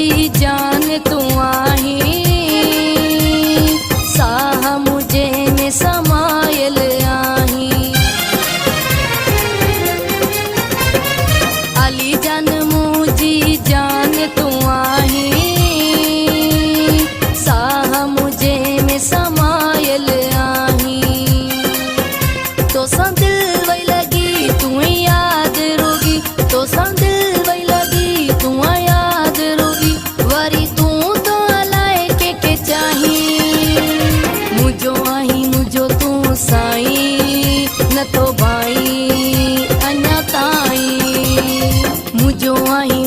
मुझी जान तू आही, साह मुझे में समायल आही। अली जान मुझी जान तू आही, साह मुझे में समायल आही। तो दिल वही लगी तू याद रोगी, तो दिल वही लगी तू याद रोगी। वरी तू तो अलाए के चाही, मुझो आही मुझो तू साई न तो भाई अञा ताई। मुझो आही